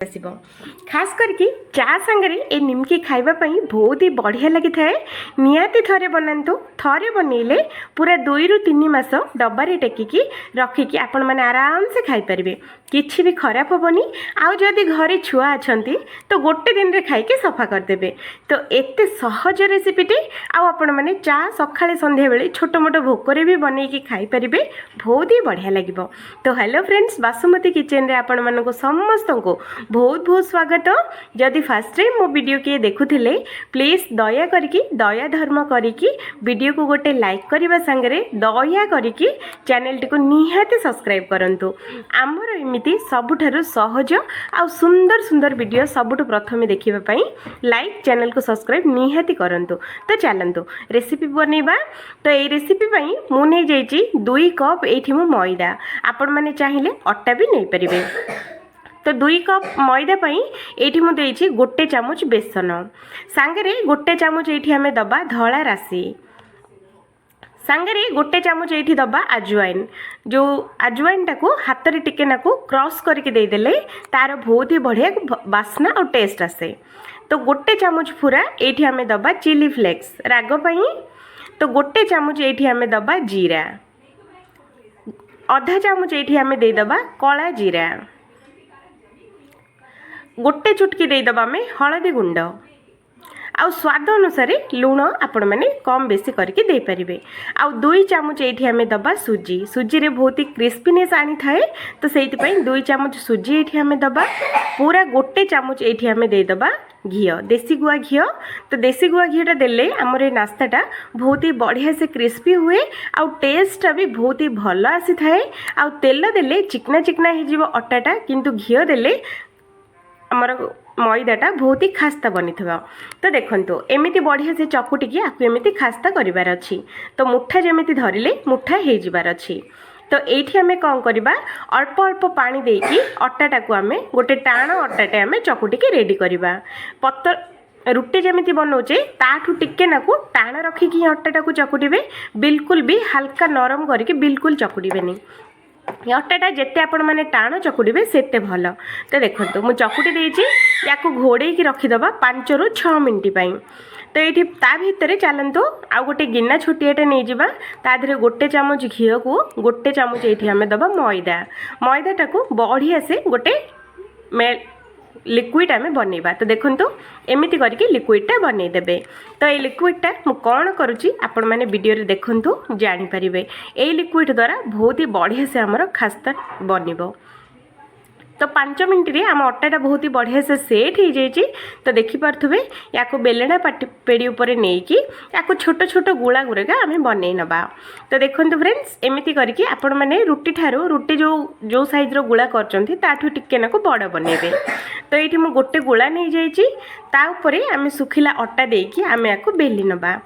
आसब खास करके चा सांगरे ए निमकी खाइबापी बहुत ही बढ़िया लगी थाए। निहाती थरे बनातु थरे बनइले पूरा 2 ରୁ 3 मास डब्बारे टेकिकी रखिकी आपण मैंने आराम से खाई परिबे, किछि भी खराब होबनी। आउ जदि घरे छुआ अछंती तो गोटे दिन रे खाइके सफा कर देबे। तो एते सहज रेसिपीटे आपण मैंने चा सखाळे संध्या बेले छोट मोट भोकरे भी बनैकी खाई परिबे, बहुत ही बढ़िया लागिबो। तो हेलो फ्रेंड्स, बासमती किचन रे आपण मानको समस्त को बहुत बहुत स्वागत। जदि फास्ट टाइम मो वीडियो किए देखुथिले प्लीज दया करके दया धर्म करके वीडियो को गोटे लाइक करबा संगे दया करके चैनल टी को निहाती सब्सक्राइब करंतु। आमर एमिति सबुठारु सहज आ सुंदर सुंदर वीडियो सबुठु प्रथमे देखिबा पई लाइक चैनल को सब्सक्राइब निहाती करंतु। तो चलंतु रेसिपी बनैबा। तो ए रेसिपी पई मु नै जाईची 2 कप एठी मु मैदा, आपण माने चाहिले अट्टा भी नै परिबे। तो 2 कप मैदा पई एठी मु देइछि गोटे चामच बेसन, सांगरे गोटे चामच एठी हमें दबा धला राशि, सांगरे गोटे चामच एठी दबा अजवाइन। जो अजवाइन टाको हाथ रे टिके नाको क्रॉस करके दे देले तार बहुत ही बढ़िया बास्ना और टेस्ट आसे। तो गोटे चामच पूरा एठी हमें दबा चिली फ्लेक्स राग पई। तो गोटे चामच एठी हमें दबा जीरा, आधा चामच एठी हमें दे दबा कला जीरा, गोटे चुटकी दे दबा में हलदी गुंड, आउ स्वाद अनुसार लुण आपण मैंने कम बेसी करके दे परिबे। आउ 2 चामच एठी हमें दबा सुजी, सुजी रे बहुत ही क्रिस्पीनेस आनी थाए। तो सेति पई 2 चामच सुजी एठी हमें दबा। पूरा गोटे चामच एठी हमें दे दबा घी, देसी गुआ घी। तो देसी गुआ घीटा देले हमर ए नास्ताटा बहुत ही बढ़िया से क्रिस्पी हुए, आउ टेस्टटा भी बहुत ही भल आसी थाए। आउ तेल देले चिकना चिकना हो जिवो अट्टाटा, किंतु घी देले आमर मैदाटा बहुत ही खास्ता बनी था। तो देखो एमती बढ़िया से चकुटिकी आपको एमती खास्ता करार अच्छी। तो मुठा जमी धरले मुठा हो जबार अच्छी। तो ये आम कौन करवा अल्प अल्प पानी देकी अट्टाटा को आम गोटे टाण अट्टाटे आम चकुटिकी रेडी करवा। पत्तर रुटी जमी बनाऊे ताठू टिके नाकू टाण रखिकी अट्टाटा को चकुटे, बिल्कुल भी हल्का नरम करके बिल्कुल चकुटेनि। अट्टाटा जिते आपण मैंने टाण चकुटे सेते भल। तो देखो मुझे चकुटी देती या घोड़े की रखीदबा 5 ରୁ 6 मिनिट पाई। तो ये ता भितर चलतु आउ गोटे गिना छोटियाटे नहीं जावा, ताधे गोटे चामच घी को गोटे चामच ये आम दबा मैदा, मैदाटा को बढ़िया से गोटे लिक्विड आम बनइबा। तो देखंतु एमिति करके लिक्विडटा बनइदेबे। तो ये लिक्विडटा मु कौन करुच्ची आपण माने वीडियो रे देखंतु जानि परिबे। ए लिक्विड द्वारा बहुत ही बढ़िया से हमर खास्ता बनिबो। तो 5 मिनट रे आम अट्टाटा बहुत ही बढ़िया से सेट हो जाइए। तो देखिपे या बेलना पेड़ी उपर नहीं कि या छोट छोट गुला गुड़ाक आम बनई नवा। तो देखो फ्रेंड्स एमती करके आपण मैंने रुटी ठारू रुटी जो साइज रो गुला करठू टिके नाको बड़ बनइबे। तो ये मुझे गोटे गुला नहीं जाइए आम सुखिला अट्टा देकी आम या बेली नवा।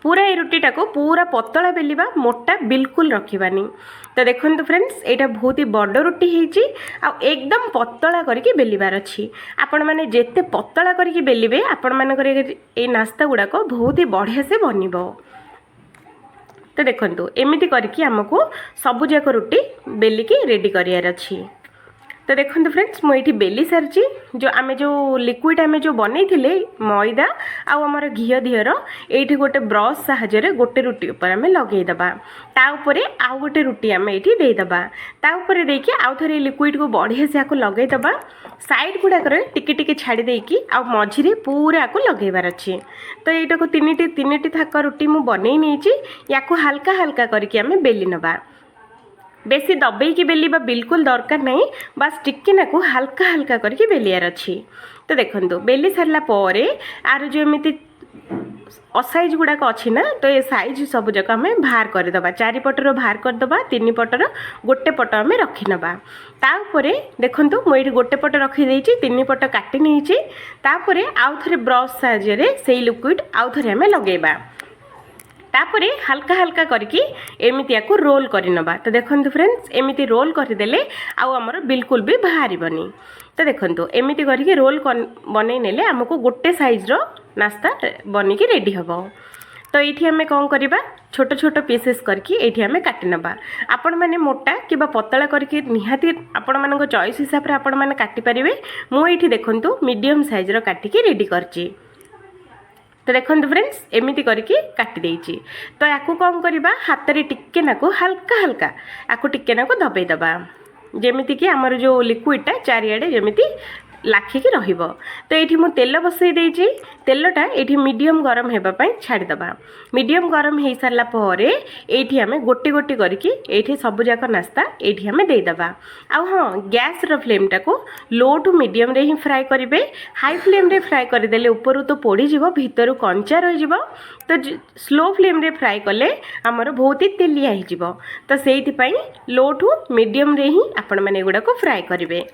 पूरा ये रुटीटा को पूरा पतला बेलिबा, मोटा बिल्कुल रखिबानी। तो देखो फ्रेंड्स यहाँ बहुत ही बड़ रुटी होती एकदम पतला करके बेलिबार अच्छी। आपण मैंने जेते पतला करके बेलिबे आपण मानकर ये नास्ता गुड़ाक बहुत ही बढ़िया से बनिबो। तो देखो एमती करके आमको सबु जाक रुटी बेलिकी रेडी करियार अच्छी। तो देखो फ्रेंड्स मुझे बेली सारी जो आम जो लिक्विड आम जो बनई मैदा आमर घी दिहर ये गोटे ब्रश साहाଯ୍ୟରେ गोटे रुटी उपर आम लगेदबा। ताऊपर आउ गोटे रुटी आम ये देदबा, ताऊपर देखिए आउ थे लिक्विड को बढ़िया से आपको लगेदबा। साइड गुड़ाक टिके टिके छाड़ी देकी आउ मझिरे पूरा आपको लगेबार अच्छे। तो यहाँ को 3टी थाक रुटी मु बनई नहीं या हल्का हल्का करके आम बेली नवा। बेसी दबे की बेलिबा बिल्कुल दरकार नहीं, बस टिके नाकू हल्का हल्का करके बेलियार अच्छी। तो देखो बेली सारा पर आर जो एमती असाइज गुड़ाक अच्छी ना, तो ये साइज सब जाक आम बाहर करदे, 4 पटर बाहर करदे, 3 पटर गोटे पट आम रखीनवा। तापर देखो मुझे गोटे पट रखीदे 3 पट काटी नहीं, तापर आउ थे ब्रश साहाଯ୍ୟରେ से लिक्विड आउ थे आम लगेबा। तापरे हल्का हल्का करके एमती को रोल करनवा। तो देखो फ्रेंड्स एमती रोल करदेले आमर बिल्कुल भी बाहर बनी। तो देखो एमती करके रोल बनई नेले आमको गोटे साइज रो नास्ता बनिकी रेडी हम। तो ये आम कौन करवा छोट छोट पीसेस करके ये आम काटि नबा आपण मैंने मोटा कि पतला करके निहाती आपण मान चॉइस हिसाब से आपण मैंने काटिपारे मुझे देखु मीडियम साइज्र काटिकी रेडी करची तो देखो फ्रेंड्स एमती करके काटी देइछि तो याकू कौन करवा हाथ रे टिके नाकू हल्का हल्का याकू टिके नाकू दबेदबा जेमिति कि आमर जो लिक्विडटा चारिआडे जेमिति लाखिकी रहिबो तो ये मु तेल बसई देइछि तेलटा ये मीडियम गरम हेबापई छाड़ीदबा मीडियम गरम हो सारा पर ये आम गोटे गोटे करके ये सबुजाक नास्ता ये आम देदबा आउ हाँ गैस रो फ्लेमटा को लो टू मीडियम रे ही फ्राए करेंगे हाई फ्लेम रे फ्राए करदेले ऊपर तो पोड़ीज भितर कंचा रही तो स्लो फ्लेम रे फ्राए कले आमर बहुत ही तेलिया हो तो से लो टू मीडियम रे ही आपण मैंने एगुड़ाक फ्राए करेंगे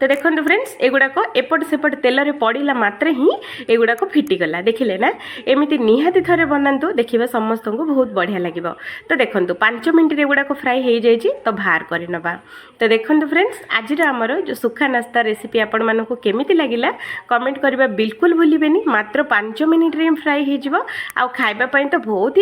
तो देखो फ्रेंड्स एगुड़ाक एपट सेपट तेल रे पड़ा मात्रे ही एगुड़ाक फिटिगला देखिले ना एमती निहाती थरे बनातु देखिए समस्त को बहुत बढ़िया लगे तो देखो 5 मिनट एगुड़ाक फ्राए हो जाए तो बाहर कर नबा तो देखो फ्रेंड्स आज आमर जो सुखा नास्ता रेसिपी आपण मानक केमिति लागिला कमेंट करबा बिल्कुल भूलिबेनी मात्र 5 मिनट रे फ्राए हो खाइबा पई तो बहुत